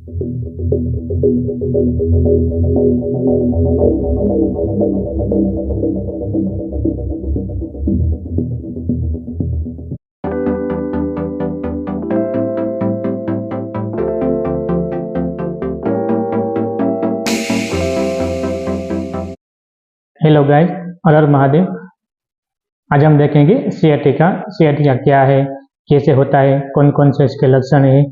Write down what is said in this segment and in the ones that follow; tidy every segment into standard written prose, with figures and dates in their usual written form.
Hello guys, हर हर महादेव। आज हम देखेंगे सीआरटी क्या है, कैसे होता है, कौन कौन से इसके लक्षण है,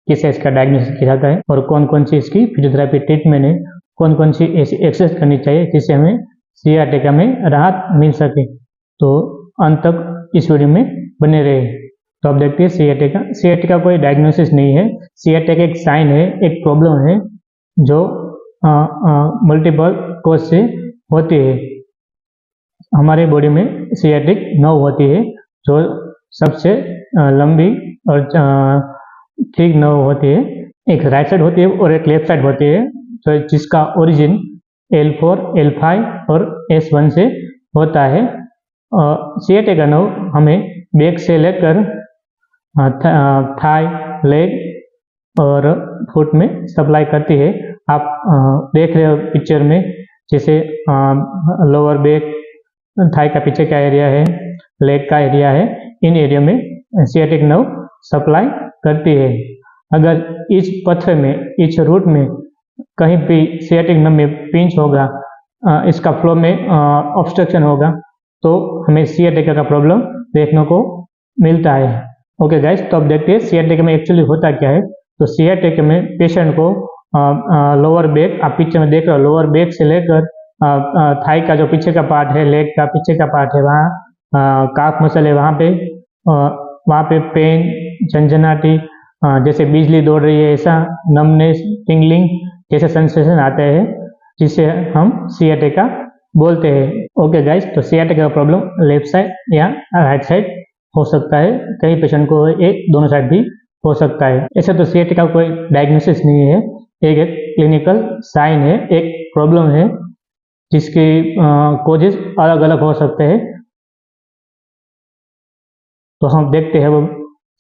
किसे इसका डायग्नोसिस किया जाता है और कौन कौन सी इसकी फिजियोथेरेपी ट्रीटमेंट है, कौन कौन सी ऐसी एक्सरसाइज करनी चाहिए जिससे हमें सीआरटी में राहत मिल सके। तो अंत तक इस वीडियो में बने रहे। तो अब देखते हैं सीआरटी का कोई डायग्नोसिस नहीं है। सीआरटी एक साइन है, एक प्रॉब्लम है जो मल्टीपल कोज से होती है। हमारे बॉडी में सियाटिक नर्व होती है जो सबसे लंबी और थिक नर्व होती है। एक राइट साइड होती है और एक लेफ्ट साइड होती है, तो जिसका ओरिजिन L4, L5 और S1 से होता है। सियाटिक का नर्व हमें बैक से लेकर थाई, लेग और फुट में सप्लाई करती है। आप देख रहे हो पिक्चर में, जैसे लोअर बैक, थाई का पीछे का एरिया है, लेग का एरिया है, इन एरिया में सियाटिक नर्व सप्लाई करती है। अगर इस पथ में, इस रूट में कहीं भी सियाटिक नर्व में पिंच होगा, इसका फ्लो में ऑब्स्ट्रक्शन होगा, तो हमें सियाटिका का प्रॉब्लम देखने को मिलता है। ओके गाइस, तो अब देखते हैं सियाटिका में एक्चुअली होता क्या है। तो सियाटिका में पेशेंट को लोअर बैक, आप पीछे में देख रहे हो, लोअर बैक से लेकर थाई का जो पीछे का पार्ट है, लेग का पीछे का पार्ट है, वहाँ काफ मसल है, वहाँ पे पेन, झंझनाटी, जैसे बिजली दौड़ रही है, ऐसा नमनेस, टिंगलिंग जैसे सेंसेशन आते हैं, जिसे हम सियाटिका बोलते हैं। ओके गाइस, तो सियाटिका का प्रॉब्लम लेफ्ट साइड या राइट साइड हो सकता है। कई पेशेंट को एक दोनों साइड भी हो सकता है। ऐसे तो सियाटिका कोई डायग्नोसिस नहीं है, एक क्लिनिकल साइन है, एक प्रॉब्लम है जिसके कोजेस अलग अलग हो सकते हैं। तो हम देखते हैं वो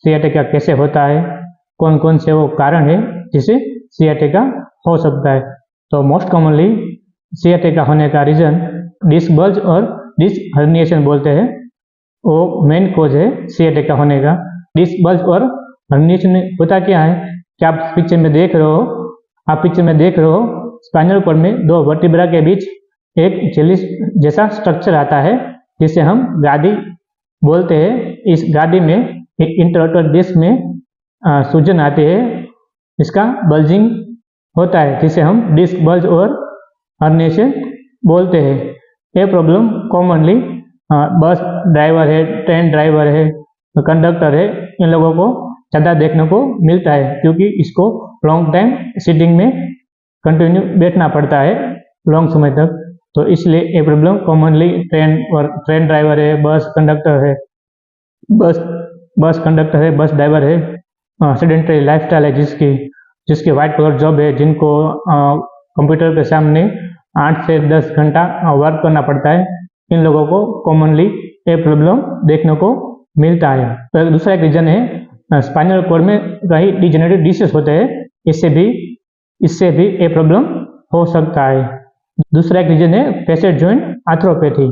सियाटिका कैसे होता है, कौन कौन से वो कारण है जिससे सियाटिका हो सकता है। तो मोस्ट कॉमनली सियाटिका होने का रीजन डिस्क बल्ज और डिस्क हर्निएशन बोलते हैं। वो मेन कोज है सियाटिका होने का। डिस्क बल्ज और हर्निएशन में होता क्या है कि आप पिक्चर में देख रहे हो, स्पाइनल कॉर्ड में दो वर्टिब्रा के बीच एक जेली जैसा स्ट्रक्चर आता है जिसे हम गादी बोलते हैं। इस गादी में एक इंटरऑटर डिस्क में सूजन आती है, इसका बल्जिंग होता है जिसे हम डिस्क बल्ज और हर्निएशन बोलते हैं। ये प्रॉब्लम कॉमनली बस ड्राइवर है, ट्रेन ड्राइवर है, कंडक्टर है, इन लोगों को ज़्यादा देखने को मिलता है, क्योंकि इसको लॉन्ग टाइम सीटिंग में कंटिन्यू बैठना पड़ता है लॉन्ग समय तक। तो इसलिए ये प्रॉब्लम कॉमनली ट्रेन ड्राइवर है, बस कंडक्टर है, बस ड्राइवर है, सेडेंटरी लाइफस्टाइल है जिसकी वाइट कलर जॉब है, जिनको कंप्यूटर के सामने 8 से 10 घंटा वर्क करना पड़ता है, इन लोगों को कॉमनली ये प्रॉब्लम देखने को मिलता है। तो दूसरा एक रीजन है स्पाइनल कॉर्ड में कहीं डिजेनरेटिव डिसीज होते हैं, इससे भी ये प्रॉब्लम हो सकता है। दूसरा एक रीजन है फैसेट जॉइंट आर्थ्रोपैथी।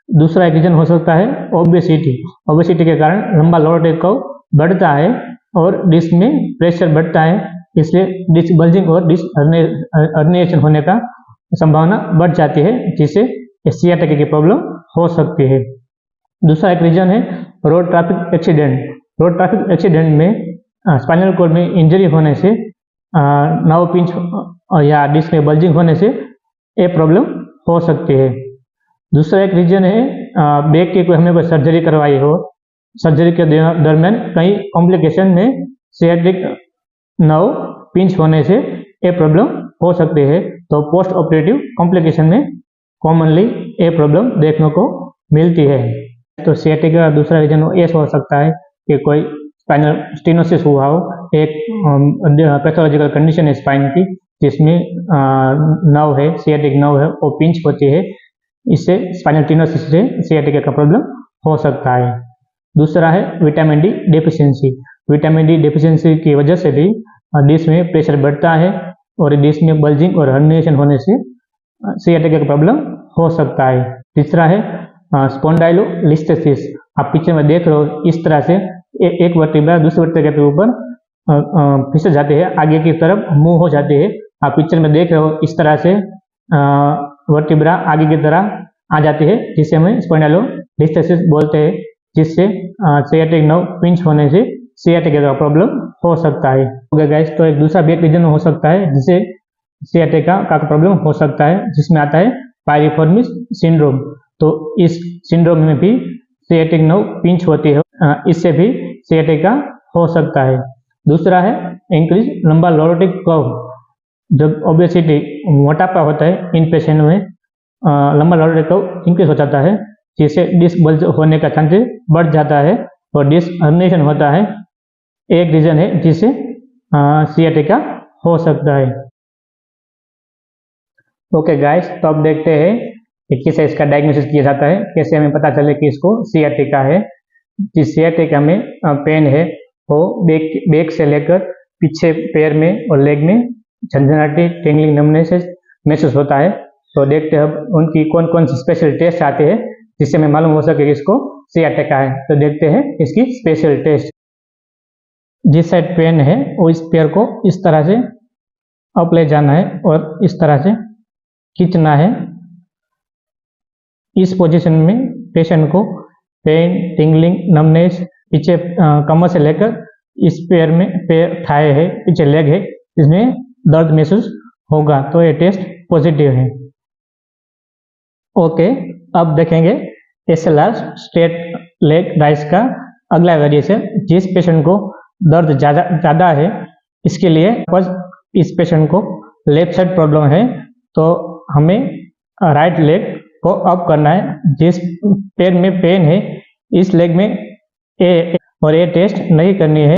दूसरा एक रीजन हो सकता है ओबेसिटी के कारण लंबा लोअर टेक कर्व बढ़ता है और डिस्क में प्रेशर बढ़ता है, इसलिए डिस्क बल्जिंग और डिस्क हर्निएशन होने का संभावना बढ़ जाती है, जिससे सियाटिका की प्रॉब्लम हो सकती है। दूसरा एक रीजन है रोड ट्रैफिक एक्सीडेंट में स्पाइनल कॉर्ड में इंजरी होने से, नर्व पिंच या डिस्क में बल्जिंग होने से ये प्रॉब्लम हो सकती है। दूसरा एक रीजन है बैक की हमने कोई सर्जरी करवाई हो, सर्जरी के दरमियान कई कॉम्प्लिकेशन में सियाटिक नर्व पिंच होने से ये प्रॉब्लम हो सकती है। तो पोस्ट ऑपरेटिव कॉम्प्लिकेशन में कॉमनली ये प्रॉब्लम देखने को मिलती है। तो सियाटिका का दूसरा रीजन ये हो सकता है कि कोई स्पाइनल स्टेनोसिस हुआ हो, एक पैथोलॉजिकल कंडीशन है स्पाइन की, जिसमें नर्व है, सियाटिक नर्व है, वो पिंच होती है, इससे स्पाइनल स्टेनोसिस से सियाटिका का प्रॉब्लम हो सकता है। दूसरा है विटामिन डी डेफिशिएंसी की वजह से भी डिस्क में प्रेशर बढ़ता है और डिस्क में बल्जिंग और हर्निएशन होने से सियाटिका का प्रॉब्लम हो सकता है। तीसरा है स्पॉन्डाइलोलिस्थेसिस। आप पिक्चर में देख रहे हो, इस तरह से एक वर्टिब्रा दूसरे वर्टिब्रा के ऊपर फिसल जाते हैं, आगे की तरफ मूव हो जाते हैं। आप पिक्चर में देख रहे हो, इस तरह से वर्टिब्रा आगे की तरह आ जाती है, जिसे हम स्पॉन्डाइलोलिस्थेसिस बोलते हैं, जिससे सियाटिक नर्व पिंच होने से सियाटिका का प्रॉब्लम हो सकता है। ओके गाइस, तो एक दूसरा बैक रीजन हो सकता है जिससे सियाटिका का प्रॉब्लम हो सकता है, जिसमें आता है पायरिफॉर्मिस सिंड्रोम। तो इस सिंड्रोम में भी सियाटिक नर्व पिंच होती है, इससे भी सियाटिका हो सकता है। दूसरा है इंक्रीज लंबा लॉरोटिक कर्व। जब ओबेसिटी मोटापा होता है, इन पेशेंट में लंबा लॉरोटिक कर्व इंक्रीज हो जाता है, जिससे डिस्क बल्ज होने का चांसेस बढ़ जाता है और डिस्क हर्निएशन होता है। एक रीजन है जिससे सियाटिका हो सकता है। ओके गाइस, तो अब देखते हैं कि किसे इसका डायग्नोसिस किया जाता है, कैसे हमें पता चले कि इसको सियाटिका है। जिस सियाटिका में पेन है वो बैक से लेकर पीछे पैर में और लेग में झंझनाटी टिंगलिंग नमनेस महसूस होता है। तो देखते हैं अब उनकी कौन कौन सी स्पेशल टेस्ट आते हैं जिससे हमें मालूम हो सके कि इसको सियाटिका है। तो देखते हैं इसकी स्पेशल टेस्ट। जिस साइड पेन है वो इस पैर को इस तरह से अप ले जाना है और इस तरह से खींचना है। इस पोजीशन में पेशेंट को पेन, टिंगलिंग, नमनेस पीछे कमर से लेकर इस पैर में थाई है, पीछे लेग है, इसमें दर्द महसूस होगा। तो ये टेस्ट पॉजिटिव है। ओके, अब देखेंगे SLR स्ट्रेट लेग राइज का अगला वेरिएशन। जिस पेशेंट को दर्द ज़्यादा है, इसके लिए इस पेशेंट को लेफ्ट साइड प्रॉब्लम है, तो हमें राइट लेग को अप करना है। जिस पैर में पेन है, इस लेग में ये टेस्ट नहीं करनी है।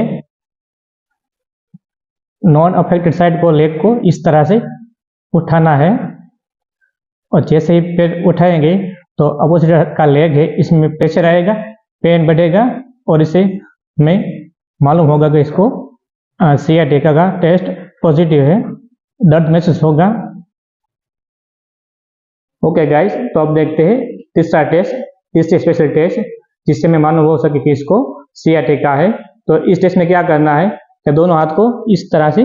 नॉन अफेक्टेड साइड को लेग को इस तरह से उठाना है और जैसे ही पैर उठाएंगे तो अपोजिट का लेग है, इसमें प्रेशर आएगा, पेन बढ़ेगा और इससे हमें मालूम होगा कि इसको सियाटिका का टेस्ट पॉजिटिव है, दर्द महसूस होगा। ओके गाइस, तो अब देखते हैं तीसरी स्पेशल टेस्ट जिससे हमें मालूम हो सके कि इसको सियाटिका है। तो इस टेस्ट में क्या करना है कि दोनों हाथ को इस तरह से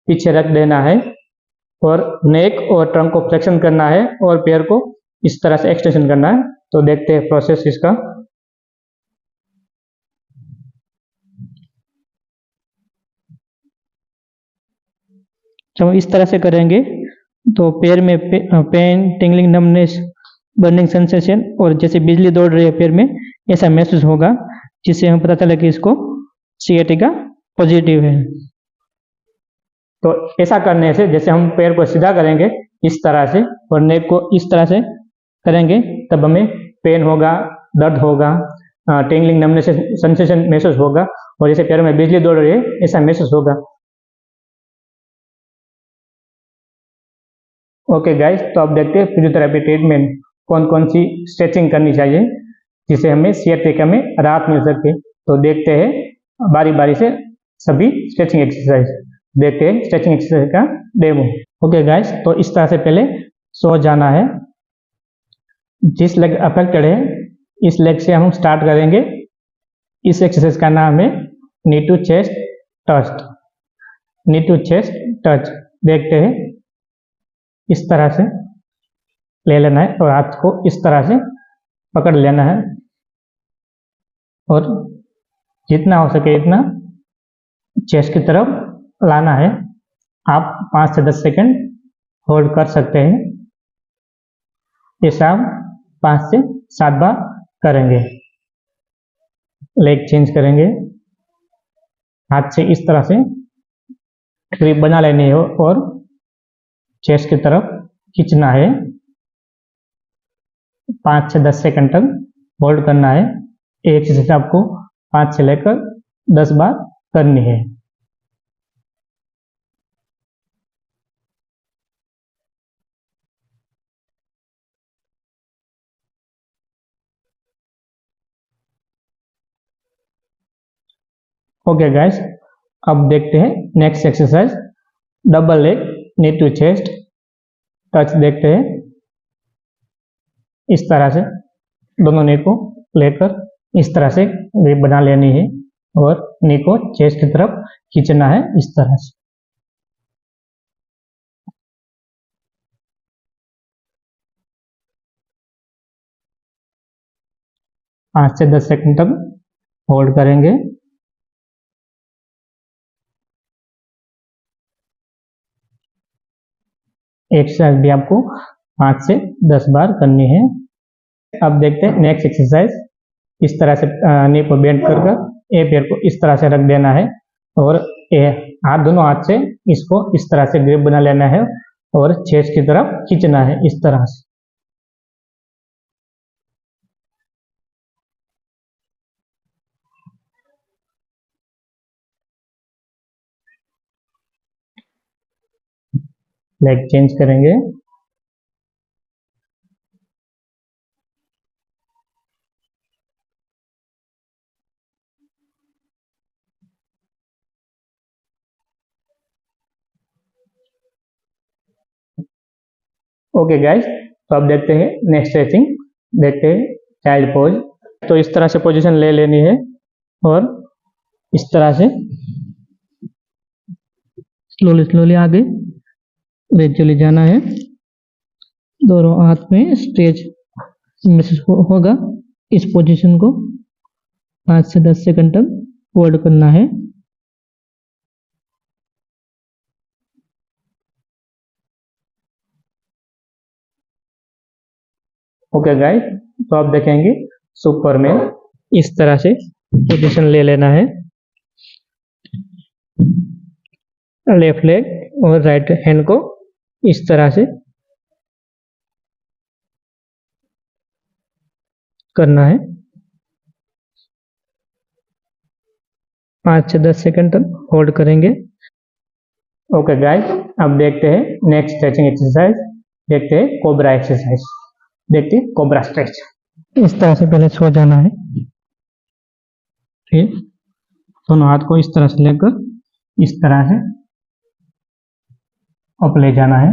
पीछे रख देना है और नेक और ट्रंक को फ्लेक्शन करना है और पैर को इस तरह से एक्सटेंशन करना है। तो देखते हैं प्रोसेस इसका। जब इस तरह से करेंगे तो पैर में pain, tingling, numbness, burning sensation और जैसे बिजली दौड़ रही है पैर में, ऐसा महसूस होगा, जिससे हमें पता चले कि इसको सियाटिका पॉजिटिव है। तो ऐसा करने से जैसे हम पैर को सीधा करेंगे इस तरह से और नेक को इस तरह से करेंगे, तब हमें पेन होगा, दर्द होगा, टिंगलिंग, नमनेस सेंसेशन महसूस होगा और जैसे पैरों में बिजली दौड़ रही है ऐसा महसूस होगा। ओके गाइस, तो अब देखते हैं फिजियोथेरेपी ट्रीटमेंट कौन कौन सी स्ट्रेचिंग करनी चाहिए जिससे हमें सियाटिका में राहत मिल सके। तो देखते हैं बारी बारी से सभी स्ट्रेचिंग एक्सरसाइज। देखते हैं स्ट्रेचिंग एक्सरसाइज का डेमो। ओके गाइस, तो इस तरह से पहले सो जाना है। जिस लेग अफेक्टेड है, इस लेग से हम स्टार्ट करेंगे। इस एक्सरसाइज का नाम है knee to chest touch. Knee to chest touch. देखते हैं, इस तरह से ले लेना है और हाथ को इस तरह से पकड़ लेना है और जितना हो सके इतना चेस्ट की तरफ लाना है। आप 5 से 10 सेकंड होल्ड कर सकते हैं। ऐसा आप 5 से 7 बार करेंगे। लेग चेंज करेंगे, हाथ से इस तरह से ग्रिप बना लेनी है और चेस्ट की तरफ खींचना है। 5 से 10 सेकंड तक होल्ड करना है। एक एक्सरसाइज आपको 5 से लेकर 10 बार करनी है। ओके गाइस, अब देखते हैं next exercise, double leg knee to chest touch. देखते हैं इस तरह से दोनों नी को लेकर इस तरह से ग्रिप बना लेनी है और नी को चेस्ट की तरफ खींचना है इस तरह से। पाँच से 10 सेकंड तक होल्ड करेंगे। एक्सरसाइज भी आपको 5 से 10 बार करनी है। अब देखते हैं नेक्स्ट एक्सरसाइज, इस तरह से नी को बेंड कर कर ए पैर को इस तरह से रख देना है और हाथ दोनों हाथ से इसको इस तरह से ग्रिप बना लेना है और चेस्ट की तरफ खींचना है इस तरह से। लेग चेंज करेंगे। ओके गाइस, तो अब देखते हैं नेक्स्ट स्ट्रेचिंग। देखते हैं चाइल्ड पोज। तो इस तरह से पोजीशन ले लेनी है और इस तरह से स्लोली स्लोली आगे ग्रेजुअली जाना है। दोनों हाथ में स्ट्रेच महसूस होगा। इस पोजीशन को 5 से 10 सेकंड तक होल्ड करना है। ओके गाइस, तो आप देखेंगे सुपरमैन। इस तरह से पोजीशन ले लेना है। लेफ्ट लेग और राइट हैंड को इस तरह से करना है। 5 से 10 सेकंड तक होल्ड करेंगे। ओके गाइस, अब देखते हैं नेक्स्ट स्ट्रेचिंग एक्सरसाइज। देखते हैं कोबरा एक्सरसाइज। देखते हैं कोबरा स्ट्रेच। इस तरह से पहले सो जाना है, फिर दोनों हाथ को इस तरह से लेकर इस तरह से अप ले जाना है।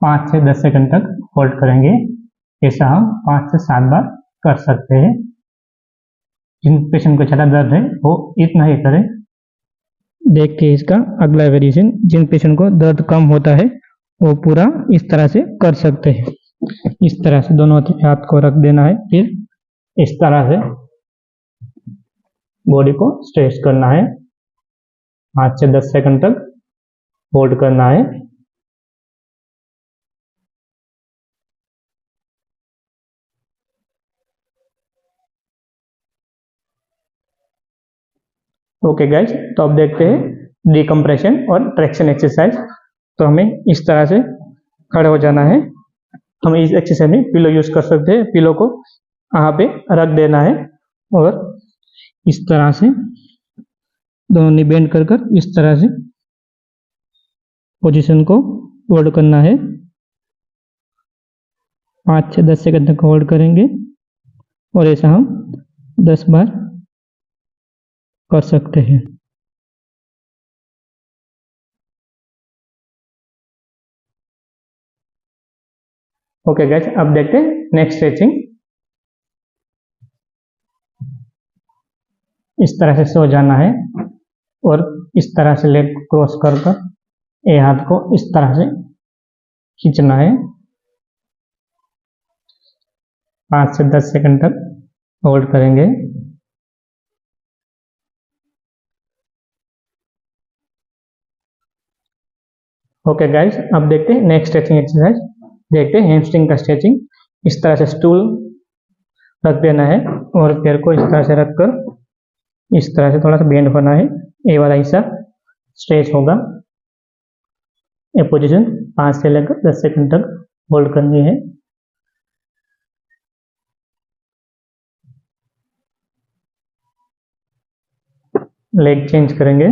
5 से 10 सेकंड तक होल्ड करेंगे। ऐसा हम 5 से 7 बार कर सकते हैं। जिन पेशेंट को ज़्यादा दर्द है वो इतना ही करें। देखते हैं इसका अगला वेरिएशन। जिन पेशेंट को दर्द कम होता है वो पूरा इस तरह से कर सकते हैं। इस तरह से दोनों हाथ को रख देना है, फिर इस तरह से बॉडी को स्ट्रेच करना है। 5 से 10 सेकंड तक होल्ड करना है। ओके गाइस, तो अब देखते हैं डिकम्प्रेशन और ट्रैक्शन एक्सरसाइज। तो हमें इस तरह से खड़े हो जाना है। हम इस एक्सरसाइज में पिलो यूज कर सकते हैं। पिलो को यहाँ पे रख देना है और इस तरह से दोनों नी बेंड कर कर इस तरह से पोजीशन को होल्ड करना है। 5 से 10 सेकंड तक होल्ड करेंगे और ऐसा हम 10 बार कर सकते हैं। ओके गाइस, अब देखते हैं नेक्स्ट स्ट्रेचिंग। इस तरह से सो जाना है और इस तरह से लेग क्रॉस कर कर ये हाथ को इस तरह से खींचना है। 5 से 10 सेकंड तक होल्ड करेंगे। ओके गाइस, अब देखते हैं नेक्स्ट स्ट्रेचिंग एक्सरसाइज। देखते हैं हैमस्ट्रिंग का स्ट्रेचिंग। इस तरह से स्टूल रख देना है और पैर को इस तरह से रखकर इस तरह से थोड़ा सा बेंड होना है। ये वाला हिस्सा स्ट्रेच होगा। ये पोजीशन 5 से लेकर 10 सेकंड तक होल्ड करनी है। लेग चेंज करेंगे।